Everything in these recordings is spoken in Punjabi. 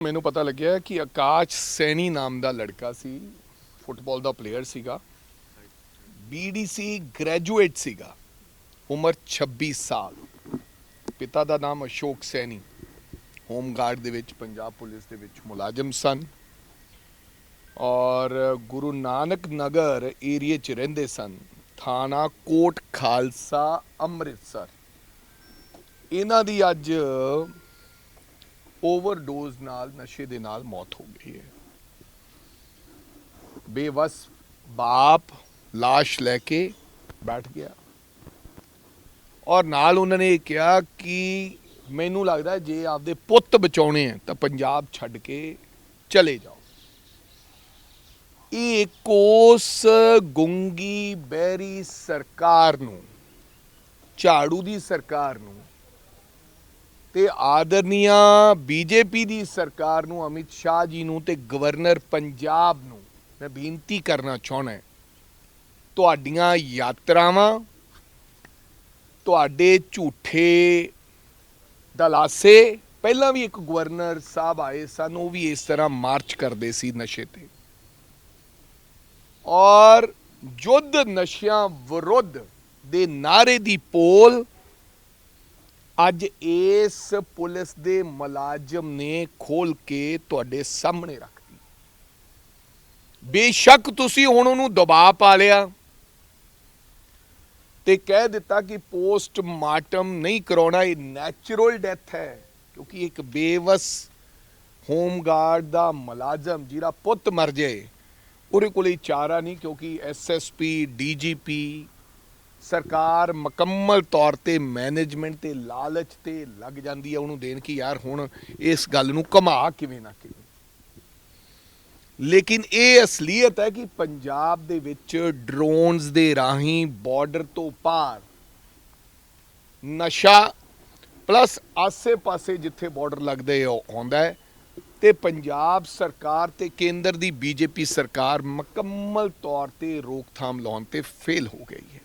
ਮੈਨੂੰ ਪਤਾ ਲੱਗਿਆ ਕਿ ਆਕਾਸ਼ ਸੈਣੀ ਨਾਮ ਦਾ ਲੜਕਾ ਸੀ, ਫੁੱਟਬਾਲ ਦਾ ਪਲੇਅਰ ਸੀਗਾ, ਬੀਡੀਸੀ ਗ੍ਰੈਜੂਏਟ ਸੀਗਾ, ਉਮਰ 26 ਸਾਲ। ਪਿਤਾ ਦਾ ਨਾਮ ਅਸ਼ੋਕ ਸੈਣੀ, ਹੋਮ ਗਾਰਡ ਦੇ ਵਿੱਚ ਪੰਜਾਬ ਪੁਲਿਸ ਦੇ ਵਿੱਚ ਮੁਲਾਜ਼ਮ ਸਨ ਔਰ ਗੁਰੂ ਨਾਨਕ ਨਗਰ ਏਰੀਏ 'ਚ ਰਹਿੰਦੇ ਸਨ, ਥਾਣਾ ਕੋਟ ਖਾਲਸਾ ਅੰਮ੍ਰਿਤਸਰ। ਇਹਨਾਂ ਦੀ ਅੱਜ ओवरडोज नाल नशे दे नाल मौत हो गई है। बेबस बाप लाश लैके बैठ गया और नाल उन्होंने कहा कि मैनू लगता है जे आपदे पुत्त बचाने हैं तो पंजाब छड्ड के चले जाओ। एक उस गुंगी बहरी सरकार नूं, झाड़ू दी सरकार नूं ते आदरणीय बीजेपी दी सरकार नूं, अमित शाह जी नूं ते गवर्नर पंजाब नूं मैं बेनती करना चाहना है, तुहाडीआं यात्रावां, तुहाडे झूठे दलासे। पहलां भी एक गवर्नर साहब आए सन, वो भी इस तरह मार्च करते सी नशे ते और युद्ध नशियां विरुद्ध दे नारे दी पोल ਅੱਜ ਇਸ ਪੁਲਿਸ ਦੇ ਮੁਲਾਜ਼ਮ ਨੇ ਖੋਲ ਕੇ ਤੁਹਾਡੇ ਸਾਹਮਣੇ ਰੱਖਤੀ। ਬੇਸ਼ੱਕ ਤੁਸੀਂ ਹੁਣ ਉਹਨੂੰ ਦਬਾਅ ਪਾ ਲਿਆ ਤੇ ਕਹਿ ਦਿੱਤਾ ਕਿ ਪੋਸਟਮਾਰਟਮ ਨਹੀਂ ਕਰਾਉਣਾ, ਇਹ ਨੈਚੁਰਲ ਡੈਥ ਹੈ, ਕਿਉਂਕਿ ਇੱਕ ਬੇਵਸ ਹੋਮ ਗਾਰਡ ਦਾ ਮੁਲਾਜ਼ਮ ਜਿਹੜਾ ਪੁੱਤ ਮਰ ਜਾਏ ਉਹਦੇ ਕੋਲ ਚਾਰਾ ਨਹੀਂ, ਕਿਉਂਕਿ ਐਸਐਸਪੀ ਡੀਜੀਪੀ सरकार मुकम्मल तौर पर मैनेजमेंट ते लालच ते लग जाती है उन्होंने देन कि यार हुण इस गल नूं घुमा किवें ना किवें। लेकिन ये असलीयत है कि पंजाब दे विच ड्रोन्स दे राही बॉर्डर तो पार नशा प्लस आसे पासे जिथे बॉर्डर लगदे आउंदा है ते पंजाब सरकार ते केंद्र दी बीजेपी सरकार मुकम्मल तौर पर रोकथाम लाउण ते फेल हो गई है।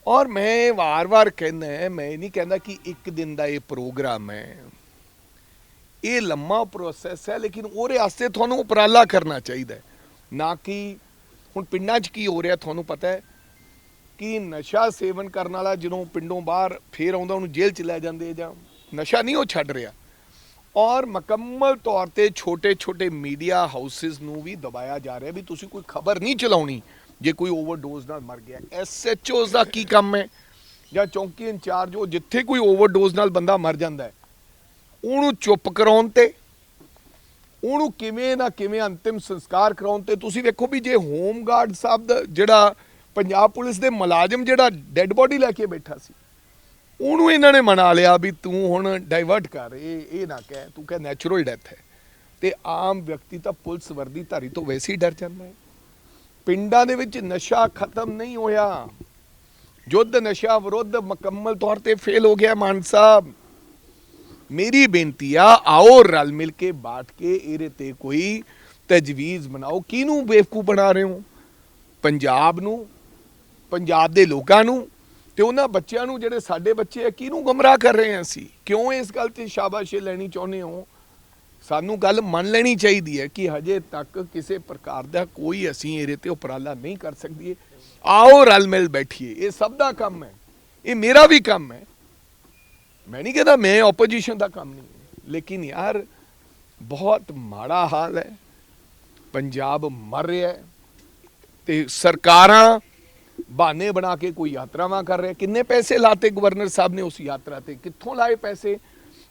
और मैं वार वार कहना है, मैं नहीं कहता कि एक दिन का ये प्रोग्राम है, ये लम्मा प्रोसैस है, लेकिन ਉਹਦੇ ਵਾਸਤੇ ਤੁਹਾਨੂੰ ਉਪਰਾਲਾ ਕਰਨਾ ਚਾਹੀਦਾ ਹੈ, ਨਾ ਕਿ ਹੁਣ ਪਿੰਡਾਂ 'ਚ ਕੀ ਹੋ ਰਿਹਾ ਤੁਹਾਨੂੰ ਪਤਾ ਹੈ ਕਿ ਨਸ਼ਾ ਸੇਵਨ ਕਰਨ ਵਾਲਾ ਜਦੋਂ ਪਿੰਡੋਂ ਬਾਹਰ ਫੇਰ ਆਉਂਦਾ ਉਹਨੂੰ ਜੇਲ੍ਹ 'ਚ ਲੈ ਜਾਂਦੇ ਜਾਂ ਨਸ਼ਾ ਨਹੀਂ ਉਹ ਛੱਡ ਰਿਹਾ। ਔਰ ਮੁਕੰਮਲ ਤੌਰ ਤੇ ਛੋਟੇ ਛੋਟੇ ਮੀਡੀਆ ਹਾਊਸਿਸ ਨੂੰ ਵੀ ਦਬਾਇਆ ਜਾ ਰਿਹਾ ਵੀ ਤੁਸੀਂ ਕੋਈ ਖਬਰ ਨਹੀਂ ਚਲਾਉਣੀ ਜੇ ਕੋਈ ओवरडोज ਨਾਲ ਮਰ ਗਿਆ। SHOs ਦਾ ਕੀ ਕੰਮ ਹੈ ਜਾਂ ਚੌਂਕੀ ਇੰਚਾਰਜ, ਉਹ ਜਿੱਥੇ ਕੋਈ ओवरडोज ਨਾਲ ਬੰਦਾ ਮਰ ਜਾਂਦਾ ਹੈ ਉਹਨੂੰ ਚੁੱਪ ਕਰਾਉਣ ਤੇ ਉਹਨੂੰ ਕਿਵੇਂ ਨਾ ਕਿਵੇਂ ਅੰਤਿਮ ਸੰਸਕਾਰ ਕਰਾਉਣ ਤੇ ਤੁਸੀਂ ਵੇਖੋ ਵੀ ਜੇ ਹੋਮ ਗਾਰਡ ਸਾਹਿਬ ਦਾ ਜਿਹੜਾ ਪੰਜਾਬ ਪੁਲਿਸ ਦੇ ਮੁਲਾਜ਼ਮ ਜਿਹੜਾ ਡੈੱਡ ਬੋਡੀ ਲੈ ਕੇ ਬੈਠਾ ਸੀ ਉਹਨੂੰ ਇਹਨਾਂ ਨੇ ਮਨਾ ਲਿਆ ਵੀ ਤੂੰ ਹੁਣ ਡਾਈਵਰਟ ਕਰ, ਇਹ ਨਾ ਕਹਿ, ਤੂੰ ਕਹਿ ਨੈਚੁਰਲ ਡੈਥ ਹੈ। ਤੇ ਆਮ ਵਿਅਕਤੀ ਤਾਂ ਪੁਲਿਸ ਵਰਦੀ ਧਾਰੀ ਤੋਂ ਵੈਸੇ ਹੀ ਡਰ ਜਾਂਦਾ ਹੈ। ਪਿੰਡਾਂ ਦੇ ਵਿੱਚ ਨਸ਼ਾ ਖਤਮ ਨਹੀਂ ਹੋਇਆ, ਯੁੱਧ ਨਸ਼ਾ ਵਿਰੁੱਧ ਮੁਕੰਮਲ ਤੌਰ ਤੇ ਫੇਲ ਹੋ ਗਿਆ। ਮਾਨ ਸਾਹਿਬ ਮੇਰੀ ਬੇਨਤੀ ਆ, ਆਓ ਰਲ ਮਿਲ ਕੇ ਬਾਟ ਕੇ ਇਹਦੇ ਤੇ ਕੋਈ ਤਜਵੀਜ਼ ਬਣਾਓ। ਕਿਹਨੂੰ ਬੇਵਕੂਫ ਬਣਾ ਰਹੇ ਹੋ? ਪੰਜਾਬ ਨੂੰ, ਪੰਜਾਬ ਦੇ ਲੋਕਾਂ ਨੂੰ ਤੇ ਉਹਨਾਂ ਬੱਚਿਆਂ ਨੂੰ ਜਿਹੜੇ ਸਾਡੇ ਬੱਚੇ ਆ, ਕਿਹਨੂੰ ਗੁੰਮਰਾਹ ਕਰ ਰਹੇ ਹਾਂ ਅਸੀਂ? ਕਿਉਂ ਇਸ ਗੱਲ ਤੇ ਸ਼ਾਬਾਸ਼ੀ ਲੈਣੀ ਚਾਹੁੰਦੇ ਹੋ? ਸਾਨੂੰ ਗੱਲ ਮੰਨ ਲੈਣੀ ਚਾਹੀਦੀ ਹੈ ਕਿ ਹਜੇ ਤੱਕ ਕਿਸੇ ਪ੍ਰਕਾਰ ਦਾ ਕੋਈ ਅਸੀਂ ਇਹਦੇ ਤੇ ਉਪਰਾਲਾ ਨਹੀਂ ਕਰ ਸਕੀਏ। ਆਓ ਰਲ ਮਿਲ ਬੈਠੀਏ, ਇਹ ਸਭ ਦਾ ਕੰਮ ਹੈ, ਇਹ ਮੇਰਾ ਵੀ ਕੰਮ ਹੈ। ਮੈਂ ਨਹੀਂ ਕਹਿੰਦਾ ਮੈਂ ਆਪੋਜੀਸ਼ਨ ਦਾ ਕੰਮ ਨਹੀਂ ਹੈ, ਲੇਕਿਨ ਯਾਰ ਬਹੁਤ ਮਾੜਾ ਹਾਲ ਹੈ, ਪੰਜਾਬ ਮਰ ਰਿਹਾ ਹੈ ਤੇ ਸਰਕਾਰਾਂ ਬਹਾਨੇ ਬਣਾ ਕੇ ਕੋਈ ਯਾਤਰਾਵਾਂ ਕਰ ਰਹੇ। ਕਿੰਨੇ ਪੈਸੇ ਲਾਤੇ ਗਵਰਨਰ ਸਾਹਿਬ ਨੇ ਉਸ ਯਾਤਰਾ ਤੇ? ਕਿੱਥੋਂ ਲਾਏ ਪੈਸੇ?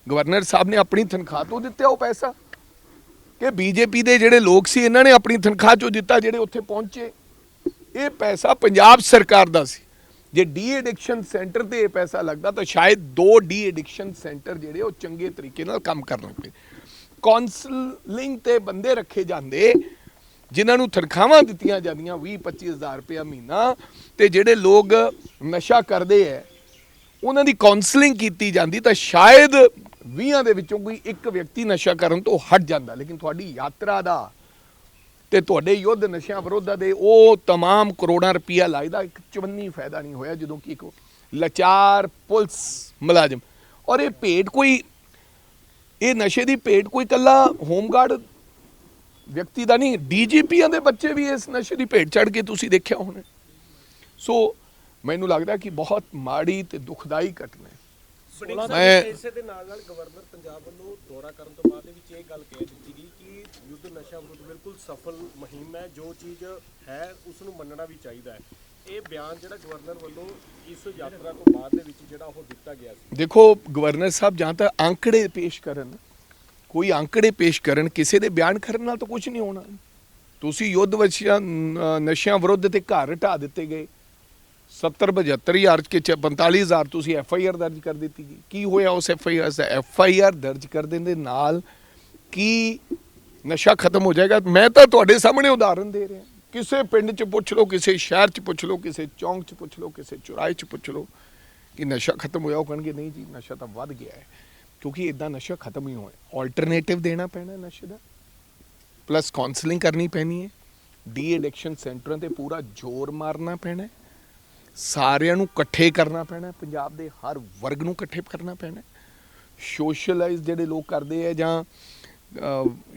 ਗਵਰਨਰ ਸਾਹਿਬ ਨੇ ਆਪਣੀ ਤਨਖਾਹ ਤੋਂ ਦਿੱਤਾ ਉਹ ਪੈਸਾ ਕਿ ਬੀਜੇਪੀ ਦੇ ਜਿਹੜੇ ਲੋਕ ਸੀ ਇਹਨਾਂ ਨੇ ਆਪਣੀ ਤਨਖਾਹ ਚੋਂ ਦਿੱਤਾ ਜਿਹੜੇ ਉੱਥੇ ਪਹੁੰਚੇ? ਇਹ ਪੈਸਾ ਪੰਜਾਬ ਸਰਕਾਰ ਦਾ ਸੀ। ਜੇ ਡੀ ਐਡਿਕਸ਼ਨ ਸੈਂਟਰ ਤੇ ਇਹ ਪੈਸਾ ਲੱਗਦਾ ਤਾਂ ਸ਼ਾਇਦ 2 ਡੀ ਐਡਿਕਸ਼ਨ ਸੈਂਟਰ ਜਿਹੜੇ ਉਹ ਚੰਗੇ ਤਰੀਕੇ ਨਾਲ ਕੰਮ ਕਰਨ ਲੱਗ ਪਏ। ਕਾਉਂਸਲਿੰਗ ਤੇ ਬੰਦੇ ਰੱਖੇ ਜਾਂਦੇ ਜਿਨ੍ਹਾਂ ਨੂੰ ਤਨਖਾਹਾਂ ਦਿੱਤੀਆਂ ਜਾਂਦੀਆਂ 20-25 ਹਜ਼ਾਰ ਰੁਪਇਆ ਮਹੀਨਾ, ਤੇ ਜਿਹੜੇ ਲੋਕ ਨਸ਼ਾ ਕਰਦੇ ਹੈ ਉਹਨਾਂ ਦੀ ਕਾਉਂਸਲਿੰਗ ਕੀਤੀ ਜਾਂਦੀ ਤਾਂ ਸ਼ਾਇਦ 20 ਦੇ ਵਿੱਚੋਂ ਕੋਈ ਇੱਕ ਵਿਅਕਤੀ ਨਸ਼ਾ ਕਰਨ ਤੋਂ ਹਟ ਜਾਂਦਾ। ਲੇਕਿਨ ਤੁਹਾਡੀ ਯਾਤਰਾ ਦਾ ਤੇ ਤੁਹਾਡੇ ਯੁੱਧ ਨਸ਼ਿਆਂ ਵਿਰੁੱਧ ਦੇ ਉਹ तमाम ਕਰੋੜਾਂ ਰੁਪਇਆ ਲਾਇਦਾ, ਇੱਕ ਚਵੰਨੀ ਫਾਇਦਾ ਨਹੀਂ ਹੋਇਆ ਜਦੋਂ ਕਿ ਇੱਕ ਲਾਚਾਰ ਪੁਲਿਸ ਮੁਲਾਜ਼ਮ। ਔਰ ਇਹ ਭੇਡ ਕੋਈ ਇਹ ਨਸ਼ੇ ਦੀ ਭੇਟ ਕੋਈ ਇਕੱਲਾ ਹੋਮਗਾਰਡ ਵਿਅਕਤੀ ਦਾ ਨਹੀਂ, ਡੀਜੀਪੀਆਂ ਦੇ ਬੱਚੇ ਵੀ ਇਸ ਨਸ਼ੇ ਦੀ ਭੇਟ ਚੜ ਕੇ ਤੁਸੀਂ ਦੇਖਿਆ ਹੋਣਾ। ਸੋ ਮੈਨੂੰ ਲੱਗਦਾ ਕਿ ਬਹੁਤ ਮਾੜੀ ਤੇ ਦੁਖਦਾਈ ਘਟਨਾ ਹੈ। ਮੈਂ ਇਸੇ ਦੇ ਨਾਲ ਗਵਰਨਰ ਪੰਜਾਬ ਵੱਲੋਂ ਦੌਰਾ ਕਰਨ ਤੋਂ ਬਾਅਦ ਦੇ ਵਿੱਚ ਇਹ ਗੱਲ ਕਹਿ ਦਿੱਤੀ ਗਈ ਕਿ ਯੁੱਧ ਨਸ਼ਾ ਵਿਰੁੱਧ ਬਿਲਕੁਲ ਸਫਲ ਮੁਹਿੰਮ ਹੈ, ਜੋ ਚੀਜ਼ ਹੈ ਉਸ ਨੂੰ ਮੰਨਣਾ ਵੀ ਚਾਹੀਦਾ ਹੈ। ਇਹ ਬਿਆਨ ਜਿਹੜਾ ਗਵਰਨਰ ਵੱਲੋਂ ਇਸ ਯਾਤਰਾ ਤੋਂ ਬਾਅਦ ਦੇ ਵਿੱਚ ਜਿਹੜਾ ਉਹ ਦਿੱਤਾ ਗਿਆ ਸੀ। ਦੇਖੋ ਗਵਰਨਰ ਸਾਹਿਬ ਜਾਂ ਤਾਂ ਅੰਕੜੇ ਪੇਸ਼ ਕਰਨ, ਕੋਈ ਅੰਕੜੇ ਪੇਸ਼ ਕਰਨ, ਕਿਸੇ ਦੇ ਬਿਆਨ ਕਰਨ ਨਾਲ ਤਾਂ ਕੁਝ ਨਹੀਂ ਹੋਣਾ। ਤੁਸੀਂ ਯੁੱਧ ਨਸ਼ਿਆਂ ਵਿਰੁੱਧ ਤੇ ਘਰ ਢਾ ਦਿੱਤੇ ਗਏ, 70-75 ਹਜ਼ਾਰ ਕੇ 45 ਹਜ਼ਾਰ ਤੁਸੀਂ FIR ਦਰਜ ਕਰ ਦਿੱਤੀ ਗਈ। ਕੀ ਹੋਇਆ ਉਸ FIR ਦਰਜ ਕਰਨ ਦੇ ਨਾਲ ਕੀ ਨਸ਼ਾ ਖਤਮ ਹੋ ਜਾਏਗਾ? ਮੈਂ ਤਾਂ ਤੁਹਾਡੇ ਸਾਹਮਣੇ ਉਦਾਹਰਨ ਦੇ ਰਿਹਾ। ਕਿਸੇ ਪਿੰਡ 'ਚ ਪੁੱਛ ਲਓ, ਕਿਸੇ ਸ਼ਹਿਰ 'ਚ ਪੁੱਛ ਲਓ, ਕਿਸੇ ਚੌਂਕ 'ਚ ਪੁੱਛ ਲਓ, ਕਿਸੇ ਚੁਰਾਹੇ 'ਚ ਪੁੱਛ ਲਓ ਕਿ ਨਸ਼ਾ ਖਤਮ ਹੋਇਆ, ਉਹ ਕਹਿਣਗੇ ਨਹੀਂ ਜੀ ਨਸ਼ਾ ਤਾਂ ਵੱਧ ਗਿਆ ਹੈ। ਕਿਉਂਕਿ ਇਦਾਂ ਨਸ਼ਾ ਖਤਮ ਹੀ ਹੋਇਆ। ਆਲਟਰਨੇਟਿਵ ਦੇਣਾ ਪੈਣਾ ਨਸ਼ੇ ਦਾ, ਪਲੱਸ ਕਾਉਂਸਲਿੰਗ ਕਰਨੀ ਪੈਣੀ ਹੈ, ਡੀ ਐਡਿਕਸ਼ਨ ਸੈਂਟਰਾਂ ਤੇ ਪੂਰਾ ਜ਼ੋਰ ਮਾਰਨਾ ਪੈਣਾ, ਸਾਰਿਆਂ ਨੂੰ ਇਕੱਠੇ ਕਰਨਾ ਪੈਣਾ, ਪੰਜਾਬ ਦੇ ਹਰ ਵਰਗ ਨੂੰ ਇਕੱਠੇ ਕਰਨਾ ਪੈਣਾ। ਸੋਸ਼ਲਾਈਜ਼ ਜਿਹੜੇ ਲੋਕ ਕਰਦੇ ਆ ਜਾਂ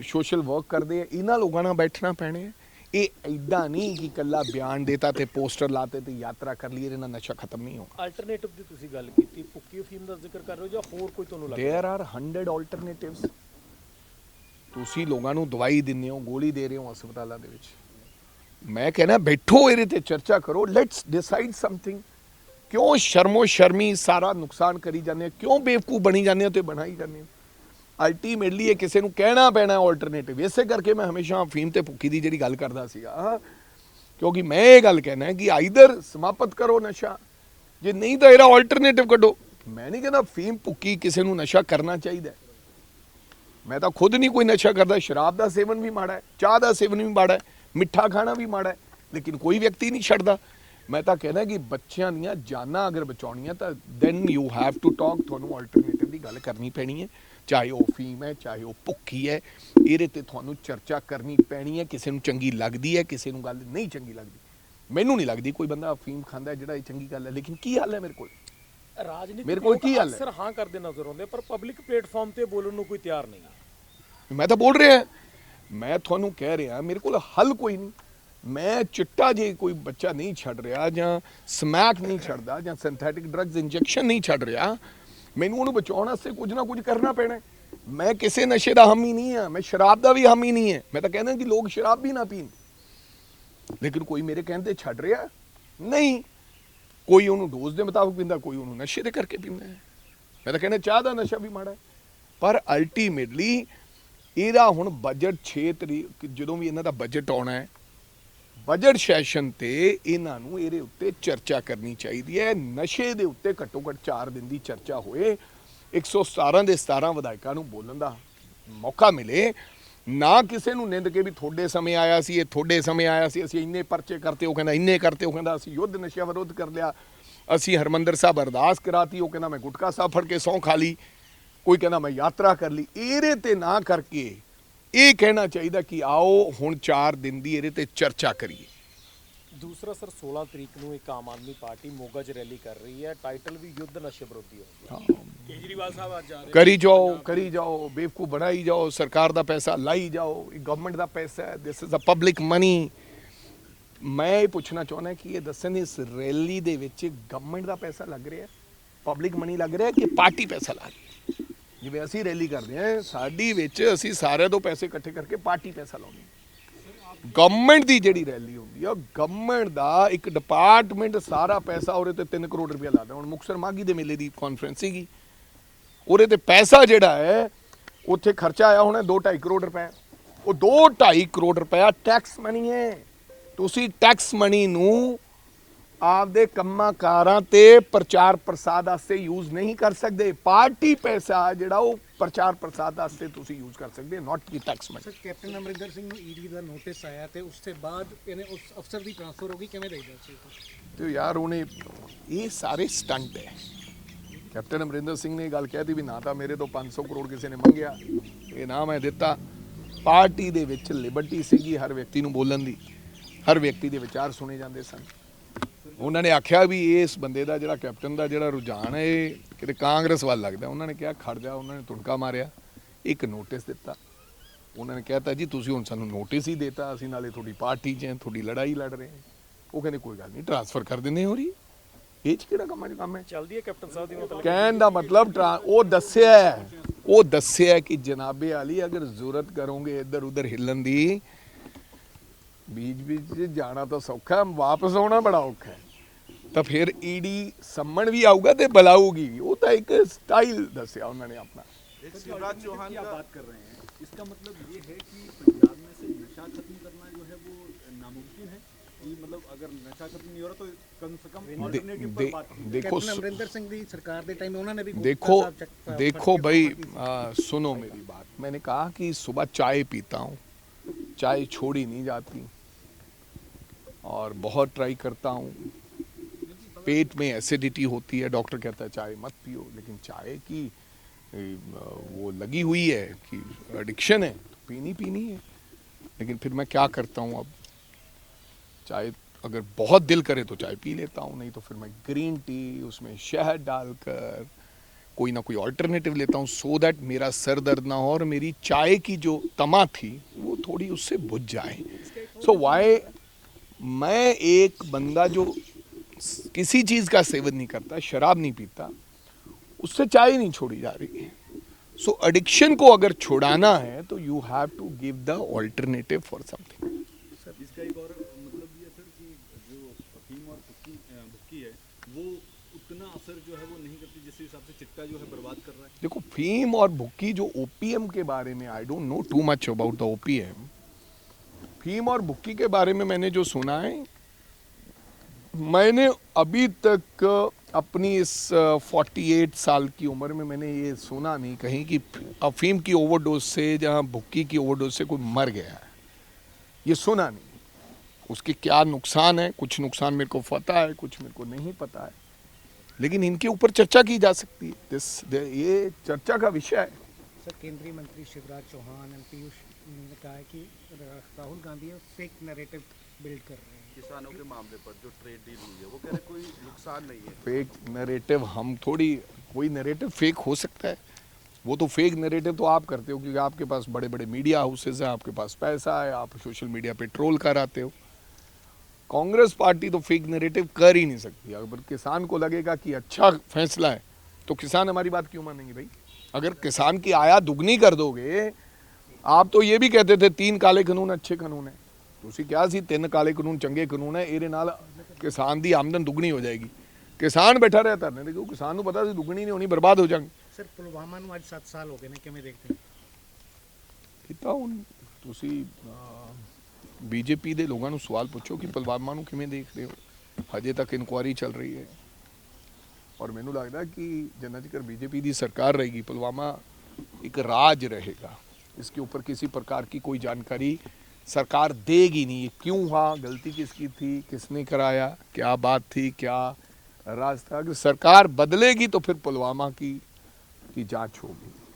ਸੋਸ਼ਲ ਵਰਕ ਕਰਦੇ ਆ, ਇਹਨਾਂ ਲੋਕਾਂ ਨਾਲ ਬੈਠਣਾ ਪੈਣਾ ਹੈ। ਇਹ ਇਦਾਂ ਨਹੀਂ ਕਿ ਇਕੱਲਾ ਬਿਆਨ ਦੇਤਾ ਤੇ ਪੋਸਟਰ ਲਾਤੇ ਤੇ ਯਾਤਰਾ ਕਰ ਲਈ, ਇਹਨਾਂ ਨਸ਼ਾ ਖਤਮ ਨਹੀਂ ਹੋਣਾ। ਆਲਟਰਨੇਟਿਵ ਦੀ ਤੁਸੀਂ ਗੱਲ ਕੀਤੀ, ਭੁੱਕੀ ਅਫੀਮ ਦਾ ਜ਼ਿਕਰ ਕਰ ਰਹੇ ਹੋ ਜਾਂ ਹੋਰ ਕੋਈ ਤੁਹਾਨੂੰ ਲੱਗਦਾ? There are 100 alternatives. ਤੁਸੀਂ ਲੋਕਾਂ ਨੂੰ ਦਵਾਈ ਦਿੰਦੇ ਹੋ, ਗੋਲੀ ਦੇ ਰਹੇ ਹੋ ਹਸਪਤਾਲਾਂ ਦੇ ਵਿੱਚ। ਮੈਂ ਕਹਿੰਦਾ ਬੈਠੋ, ਇਹਦੇ ਤੇ ਚਰਚਾ ਕਰੋ, ਲੈਟਸ ਡਿਸਾਈਡ ਸਮਥਿੰਗ। ਕਿਉਂ ਸ਼ਰਮੋ ਸ਼ਰਮੀ ਸਾਰਾ ਨੁਕਸਾਨ ਕਰੀ ਜਾਂਦੇ ਹੋ? ਕਿਉਂ ਬੇਵਕੂਫ ਬਣੀ ਜਾਂਦੇ ਹੋ ਤੇ ਬਣਾਈ ਜਾਂਦੇ ਹੋ? ਅਲਟੀਮੇਟਲੀ ਇਹ ਕਿਸੇ ਨੂੰ ਕਹਿਣਾ ਪੈਣਾ ਆਲਟਰਨੇਟਿਵ। ਇਸੇ ਕਰਕੇ ਮੈਂ ਹਮੇਸ਼ਾ ਅਫੀਮ ਤੇ ਭੁੱਕੀ ਦੀ ਜਿਹੜੀ ਗੱਲ ਕਰਦਾ ਸੀਗਾ, ਕਿਉਂਕਿ ਮੈਂ ਇਹ ਗੱਲ ਕਹਿਣਾ ਕਿ ਆਈਦਰ ਸਮਾਪਤ ਕਰੋ ਨਸ਼ਾ, ਜੇ ਨਹੀਂ ਤਾਂ ਇਹਦਾ ਆਲਟਰਨੇਟਿਵ ਕੱਢੋ। ਮੈਂ ਨਹੀਂ ਕਹਿੰਦਾ ਅਫੀਮ ਭੁੱਕੀ ਕਿਸੇ ਨੂੰ ਨਸ਼ਾ ਕਰਨਾ ਚਾਹੀਦਾ। ਮੈਂ ਤਾਂ ਖੁਦ ਨਹੀਂ ਕੋਈ ਨਸ਼ਾ ਕਰਦਾ। ਸ਼ਰਾਬ ਦਾ ਸੇਵਨ ਵੀ ਮਾੜਾ ਹੈ, ਚਾਹ ਦਾ ਸੇਵਨ ਵੀ ਮਾੜਾ ਹੈ, ਮਿੱਠਾ ਖਾਣਾ ਵੀ ਮਾੜਾ ਹੈ, ਲੇਕਿਨ ਕੋਈ ਵਿਅਕਤੀ ਨਹੀਂ ਛੱਡਦਾ। ਮੈਂ ਤਾਂ ਕਹਿੰਦਾ ਕਿ ਬੱਚਿਆਂ ਦੀਆਂ ਜਾਨਾਂ ਅਗਰ ਬਚਾਉਣੀਆਂ ਤਾਂ then you have to talk. ਤੁਹਾਨੂੰ ਆਲਟਰਨੇਟਿਵ ਦੀ ਗੱਲ ਕਰਨੀ ਪੈਣੀ ਹੈ, ਚਾਹੇ ਉਹ ਅਫੀਮ ਹੈ, ਚਾਹੇ ਉਹ ਭੁੱਕੀ ਹੈ। ਇਹਦੇ ਤੇ ਤੁਹਾਨੂੰ ਚਰਚਾ ਕਰਨੀ ਪੈਣੀ ਹੈ। ਕਿਸੇ ਨੂੰ ਚੰਗੀ ਲੱਗਦੀ ਹੈ, ਕਿਸੇ ਨੂੰ ਗੱਲ ਨਹੀਂ ਚੰਗੀ ਲੱਗਦੀ। ਮੈਨੂੰ ਨਹੀਂ ਲੱਗਦੀ ਕੋਈ ਬੰਦਾ ਅਫੀਮ ਖਾਂਦਾ ਜਿਹੜਾ ਇਹ ਚੰਗੀ ਗੱਲ ਹੈ, ਲੇਕਿਨ ਕੀ ਹੱਲ ਹੈ ਮੇਰੇ ਕੋਲ? ਰਾਜਨੀਤਿਕ ਮੇਰੇ ਕੋਲ ਕੀ ਹੱਲ ਹੈ? ਅਕਸਰ ਹਾਂ ਕਰਦੇ ਨਜ਼ਰ ਆਉਂਦੇ, ਪਰ ਪਬਲਿਕ ਪਲੇਟਫਾਰਮ ਤੇ ਬੋਲਣ ਨੂੰ ਕੋਈ ਤਿਆਰ ਨਹੀਂ ਹੈ। ਮੈਂ ਤਾਂ ਬੋਲ ਰਿਹਾ, ਮੈਂ ਤੁਹਾਨੂੰ ਕਹਿ ਰਿਹਾ ਮੇਰੇ ਕੋਲ ਹੱਲ ਕੋਈ ਨਹੀਂ। ਮੈਂ ਚਿੱਟਾ ਜੇ ਕੋਈ ਬੱਚਾ ਨਹੀਂ ਛੱਡ ਰਿਹਾ, ਜਾਂ ਸਮੈਕ ਨਹੀਂ ਛੱਡਦਾ, ਜਾਂ ਸਿੰਥੈਟਿਕ ਡਰੱਗਸ ਇੰਜੈਕਸ਼ਨ ਨਹੀਂ ਛੱਡ ਰਿਹਾ, ਮੈਨੂੰ ਉਹਨੂੰ ਬਚਾਉਣ ਵਾਸਤੇ ਕੁਝ ਨਾ ਕੁਝ ਕਰਨਾ ਪੈਣਾ। ਮੈਂ ਕਿਸੇ ਨਸ਼ੇ ਦਾ ਹਾਮੀ ਨਹੀਂ ਹਾਂ, ਮੈਂ ਸ਼ਰਾਬ ਦਾ ਵੀ ਹਾਮੀ ਨਹੀਂ ਹੈ। ਮੈਂ ਤਾਂ ਕਹਿੰਦਾ ਕਿ ਲੋਕ ਸ਼ਰਾਬ ਵੀ ਨਾ ਪੀਣ, ਲੇਕਿਨ ਕੋਈ ਮੇਰੇ ਕਹਿੰਦੇ ਛੱਡ ਰਿਹਾ ਨਹੀਂ। ਕੋਈ ਉਹਨੂੰ ਡੋਜ਼ ਦੇ ਮੁਤਾਬਕ ਪੀਂਦਾ, ਕੋਈ ਉਹਨੂੰ ਨਸ਼ੇ ਦੇ ਕਰਕੇ ਪੀਂਦਾ ਹੈ। ਮੈਂ ਤਾਂ ਕਹਿੰਦਾ ਚਾਹ ਦਾ ਨਸ਼ਾ ਵੀ ਮਾੜਾ ਹੈ। ਪਰ ਅਲਟੀਮੇਟਲੀ ਇਹਦਾ ਹੁਣ ਬਜਟ 6 ਤਰੀਕ ਜਦੋਂ ਵੀ ਇਹਨਾਂ ਦਾ ਬਜਟ ਆਉਣਾ ਹੈ, ਬਜਟ ਸੈਸ਼ਨ ਤੇ ਇਹਨਾਂ ਨੂੰ ਇਹਦੇ ਉੱਤੇ ਚਰਚਾ ਕਰਨੀ ਚਾਹੀਦੀ ਹੈ। ਨਸ਼ੇ ਦੇ ਉੱਤੇ ਘੱਟੋ ਘੱਟ 4 ਦਿਨ ਦੀ ਚਰਚਾ ਹੋਏ, 117 ਦੇ 17 ਵਿਧਾਇਕਾਂ ਨੂੰ ਬੋਲਣ ਦਾ ਮੌਕਾ ਮਿਲੇ। ਨਾ ਕਿਸੇ ਨੂੰ ਨਿੰਦ ਕੇ ਵੀ ਤੁਹਾਡੇ ਸਮੇਂ ਆਇਆ ਸੀ, ਇਹ ਤੁਹਾਡੇ ਸਮੇਂ ਆਇਆ ਸੀ, ਅਸੀਂ ਇੰਨੇ ਪਰਚੇ ਕਰਤੇ, ਉਹ ਕਹਿੰਦਾ ਇੰਨੇ ਕਰਤੇ, ਉਹ ਕਹਿੰਦਾ ਅਸੀਂ ਯੁੱਧ ਨਸ਼ਿਆਂ ਵਿਰੁੱਧ ਕਰ ਲਿਆ, ਅਸੀਂ ਹਰਮੰਦਰ ਸਾਹਿਬ ਅਰਦਾਸ ਕਰਾਤੀ, ਉਹ ਕਹਿੰਦਾ ਮੈਂ ਗੁਟਕਾ ਸਾਹਿਬ ਫੜ ਕੇ ਸਹੁੰ ਖਾ ਲਈ, ਕੋਈ ਕਹਿੰਦਾ ਮੈਂ ਯਾਤਰਾ ਕਰ ਲਈ। ਇਹਦੇ ਤੇ ਨਾ ਕਰਕੇ ਇਹ ਕਹਿਣਾ ਚਾਹੀਦਾ ਕਿ ਆਓ ਹੁਣ 4 ਦਿਨ ਦੀ ਇਹਦੇ ਤੇ ਚਰਚਾ ਕਰੀਏ। ਦੂਸਰਾ ਸਰ, 16 ਤਰੀਕ ਨੂੰ ਇੱਕ ਆਮ ਆਦਮੀ ਪਾਰਟੀ ਮੋਗਾ 'ਚ ਰੈਲੀ ਕਰ ਰਹੀ ਹੈ, ਟਾਈਟਲ ਵੀ ਯੁੱਧ ਨਸ਼ੇ ਵਿਰੋਧੀ ਹੋਊਗਾ। ਕੇਜਰੀਵਾਲ ਸਾਹਿਬ ਅੱਜ ਆ ਰਹੇ, ਕਰੀ ਜਾਓ, ਬੇਵਕੂਫ ਬਣਾਈ ਜਾਓ, ਸਰਕਾਰ ਦਾ ਪੈਸਾ ਲਾਈ ਜਾਓ, ਇਹ ਗਵਰਨਮੈਂਟ ਦਾ ਪੈਸਾ ਹੈ, this is a public money. ਮੈਂ ਇਹ ਪੁੱਛਣਾ ਚਾਹੁੰਦਾ ਕਿ ਇਹ ਦੱਸਣ ਇਸ ਰੈਲੀ ਦੇ ਵਿੱਚ ਗਵਰਨਮੈਂਟ ਦਾ ਪੈਸਾ ਲੱਗ ਰਿਹਾ, ਪਬਲਿਕ ਮਨੀ ਲੱਗ ਰਿਹਾ ਕਿ ਪਾਰਟੀ ਪੈਸਾ ਲਾ ਰਹੀ ਹੈ? ਜਿਵੇਂ ਅਸੀਂ ਰੈਲੀ ਕਰਦੇ ਹਾਂ, ਸਾਡੀ ਵਿੱਚ ਅਸੀਂ ਸਾਰਿਆਂ ਤੋਂ ਪੈਸੇ ਇਕੱਠੇ ਕਰਕੇ ਪਾਰਟੀ ਪੈਸਾ ਲਾਉਂਦੇ ਹਾਂ। ਗਵਰਨਮੈਂਟ ਦੀ ਜਿਹੜੀ ਰੈਲੀ ਹੁੰਦੀ ਆ, ਗਵਰਨਮੈਂਟ ਦਾ ਇੱਕ ਡਿਪਾਰਟਮੈਂਟ ਸਾਰਾ ਪੈਸਾ ਉਹਦੇ ਤੇ 3 ਕਰੋੜ ਰੁਪਇਆ ਲਾਦਾ। ਹੁਣ ਮੁਕਤਸਰ ਮਾਘੀ ਦੇ ਮੇਲੇ ਦੀ ਕਾਨਫਰੰਸ ਸੀਗੀ, ਉਹਦੇ ਤੇ ਪੈਸਾ ਜਿਹੜਾ ਹੈ ਉੱਥੇ ਖਰਚਾ ਆਇਆ ਹੋਣਾ 2-2.5 ਕਰੋੜ ਰੁਪਏ। ਉਹ 2-2.5 ਕਰੋੜ ਰੁਪਇਆ ਟੈਕਸ ਮਨੀ ਹੈ। ਤੁਸੀਂ ਟੈਕਸ ਮਨੀ ਨੂੰ ਆਪਦੇ ਕੰਮਾਂ ਕਾਰਾਂ ਤੇ ਪ੍ਰਚਾਰ ਪ੍ਰਸਾਰ ਵਾਸਤੇ ਯੂਜ਼ ਨਹੀਂ ਕਰ ਸਕਦੇ। ਪਾਰਟੀ ਪੈਸਾ ਜਿਹੜਾ ਉਹ ਪ੍ਰਚਾਰ ਪ੍ਰਸਾਰ ਵਾਸਤੇ ਤੁਸੀਂ ਯੂਜ਼ ਕਰ ਸਕਦੇ, ਨਾਟ ਕੀ tax money. Sir, captain Amarinder Singh ਨੂੰ ਈਡੀ ਦਾ ਨੋਟਿਸ ਆਇਆ ਤੇ ਉਸ ਤੋਂ ਬਾਅਦ ਇਹਨੇ ਉਸ ਅਫਸਰ ਦੀ ਟ੍ਰਾਂਸਫਰ ਹੋ ਗਈ, ਕਿਵੇਂ ਦੇਖਦੇ ਹੋ? ਤੇ ਯਾਰ ਉਹਨੇ ਇਹ ਸਾਰੇ ਸਟੰਟ ਹੈ। ਕੈਪਟਨ ਅਮਰਿੰਦਰ ਸਿੰਘ ਨੇ ਇਹ ਗੱਲ ਕਹਿਤੀ ਵੀ ਨਾ ਤਾਂ ਮੇਰੇ ਤੋਂ 500 ਕਰੋੜ ਕਿਸੇ ਨੇ ਮੰਗਿਆ, ਇਹ ਨਾ ਮੈਂ ਦਿੱਤਾ। ਪਾਰਟੀ ਦੇ ਵਿੱਚ ਲਿਬਰਟੀ ਸੀਗੀ ਹਰ ਵਿਅਕਤੀ ਨੂੰ ਬੋਲਣ ਦੀ, ਹਰ ਵਿਅਕਤੀ ਦੇ ਵਿਚਾਰ ਸੁਣੇ ਜਾਂਦੇ ਸਨ। ਉਹਨਾਂ ਨੇ ਆਖਿਆ ਵੀ ਇਸ ਬੰਦੇ ਦਾ ਜਿਹੜਾ ਕੈਪਟਨ ਦਾ ਜਿਹੜਾ ਰੁਝਾਨ ਹੈ ਇਹ ਕਿਤੇ ਕਾਂਗਰਸ ਵੱਲ ਲੱਗਦਾ। ਉਹਨਾਂ ਨੇ ਕਿਹਾ ਖੜ ਜਾ, ਉਹਨਾਂ ਨੇ ਤੁਣਕਾ ਮਾਰਿਆ ਇੱਕ ਨੋਟਿਸ ਦਿੱਤਾ। ਉਹਨਾਂ ਨੇ ਕਹਿਤਾ ਜੀ ਤੁਸੀਂ ਹੁਣ ਸਾਨੂੰ ਨੋਟਿਸ ਹੀ ਦੇਤਾ, ਅਸੀਂ ਨਾਲੇ ਤੁਹਾਡੀ ਪਾਰਟੀ 'ਚ ਹਾਂ, ਤੁਹਾਡੀ ਲੜਾਈ ਲੜ ਰਹੇ ਹਾਂ। ਉਹ ਕਹਿੰਦੇ ਕੋਈ ਗੱਲ ਨਹੀਂ, ਟ੍ਰਾਂਸਫਰ ਕਰ ਦਿੰਦੇ ਹੋ ਰਹੀ। ਇਹ 'ਚ ਕਿਹੜਾ ਕੰਮ ਹੈ? ਚੱਲਦੀ ਹੈ ਕੈਪਟਨ ਸਾਹਿਬ ਦੀ ਮਤਲਬ ਕਹਿਣ ਦਾ ਮਤਲਬ ਉਹ ਦੱਸਿਆ ਕਿ ਜਨਾਬੇ ਆਲੀ ਅਗਰ ਜ਼ਰੂਰਤ ਕਰੋਗੇ ਇੱਧਰ ਉੱਧਰ ਹਿੱਲਣ ਦੀ, बीच जाना तो सौखा, वापस आना बड़ा औखा है। तो फिर ईडी सम्मन भी आऊगा तो बुलाऊगी, वो तो एक स्टाइल दसिया उन्होंने अपना। शिवराज चौहान की आप बात कर रहे हैं, इसका मतलब ये है कि पंजाब में से नशा खत्म करना जो है वो नामुमकिन है कि मतलब अगर नशा खत्म नहीं हो रहा तो कम से कम अल्टरनेटिव पर बात की। देखो कैप्टन अमरिंदर सिंह दी सरकार के टाइम उन्होंने भी देखो भाई सुनो मेरी बात। मैंने कहा कि सुबह चाय पीता हूँ, चाय छोड़ी नहीं जाती और बहुत ट्राई करता हूँ। पेट में एसिडिटी होती है, डॉक्टर कहता है चाय मत पियो, लेकिन चाय की वो लगी हुई है कि एडिक्शन है तो पीनी है। लेकिन फिर मैं क्या करता हूँ, अब चाय अगर बहुत दिल करे तो चाय पी लेता हूँ, नहीं तो फिर मैं ग्रीन टी उसमें शहद डालकर कोई ना कोई ऑल्टरनेटिव लेता हूँ, सो दैट मेरा सर दर्द ना हो और मेरी चाय की जो तमा थी वो थोड़ी उससे बुझ जाए। सो वाई मैं एक बंदा जो किसी चीज़ का सेवन नहीं करता, शराब नहीं पीता, उससे चाय नहीं छोड़ी जा रही है। सो एडिक्शन को अगर छुड़ाना है तो you have to give the alternative for something. Sir इसका एक और मतलब ये सर कि जो अफीम और भुक्की है वो उतना असर जो है वो नहीं करती जिस हिसाब से चिट्टा जो है बर्बाद कर रहा है। देखो फीम और भुक्की जो ओपीएम के बारे में, I don't know too much about the OPM. फीम और भुक्की के बारे में मैंने जो सुना है, मैंने अभी तक अपनी इस 48 साल की उम्र में मैंने ये सुना नहीं कहीं कि अफीम की ओवरडोज से, जहाँ भुक्की की ओवरडोज से कोई मर गया है, ये सुना नहीं। उसके क्या नुकसान है, कुछ नुकसान मेरे को पता है, कुछ मेरे को नहीं पता है, लेकिन इनके ऊपर चर्चा की जा सकती है। ये चर्चा का विषय है। सर केंद्रीय मंत्री शिवराज चौहान और पीयूष ने कहा है कि Rahul Gandhi fake narrative build कर रहे हैं किसानों के मामले पर जो ट्रेड डील हुई है वो कह रहे कोई नुकसान नहीं है। फेक नैरेटिव हम थोड़ी, कोई नैरेटिव फेक हो सकता है? वो तो फेक नैरेटिव तो आप करते हो क्योंकि आपके पास बड़े बड़े मीडिया हाउसेज हैं, आपके पास पैसा है, आप सोशल मीडिया पे ट्रोल कराते हो। कांग्रेस पार्टी तो फेक नैरेटिव कर ही नहीं सकती। अगर किसान को लगेगा कि अच्छा फैसला है तो किसान हमारी बात क्यों मानेंगे भाई? अगर किसान की आय दुगनी कर दोगे, आप तो ये भी कहते थे 3 काले कानून अच्छे कानून है, ਤੁਸੀਂ ਕਿਹਾ ਸੀ 3 ਕਾਲੇ ਕਾਨੂੰਨ ਚੰਗੇ ਕਾਨੂੰਨ ਹੈ, ਇਹਦੇ ਨਾਲ ਕਿਸਾਨ ਦੀ ਆਮਦਨ ਦੁੱਗਣੀ ਹੋ ਜਾਏਗੀ। ਕਿਸਾਨ ਬੈਠਾ ਰਿਹਾ ਧਰਨੇ ਤੇ, ਕਿਉਂਕਿ ਕਿਸਾਨ ਨੂੰ ਪਤਾ ਸੀ ਦੁੱਗਣੀ ਨਹੀਂ ਹੋਣੀ, ਬਰਬਾਦ ਹੋ ਜਾਣਗੇ। ਸਰ ਪੁਲਵਾਮਾ ਨੂੰ ਅੱਜ 7 ਸਾਲ ਹੋ ਗਏ ਨੇ, ਕਿਵੇਂ ਦੇਖਦੇ ਹੋ? ਇਹ ਤਾਂ ਹੁਣ ਤੁਸੀਂ ਬੀਜੇਪੀ ਦੇ ਲੋਕਾਂ ਨੂੰ ਸਵਾਲ ਪੁੱਛੋ ਕਿ ਪੁਲਵਾਮਾ ਨੂੰ ਕਿਵੇਂ ਦੇਖਦੇ ਹੋ। ਹਜੇ ਤੱਕ ਇਨਕੁਆਇਰੀ ਚੱਲ ਰਹੀ ਹੈ ਔਰ ਮੈਨੂੰ ਲੱਗਦਾ ਕਿ ਜਿੰਨਾ ਚਿਰ ਬੀਜੇਪੀ ਦੀ ਸਰਕਾਰ ਰਹੇਗੀ, पुलवामा एक राज रहेगा। इसके ऊपर किसी प्रकार की कोई जानकारी सरकार देगी नहीं। क्यों हुआ, गलती किसकी थी, किसने कराया, क्या बात थी, क्या राज था। अगर सरकार बदलेगी तो फिर पुलवामा की जांच होगी।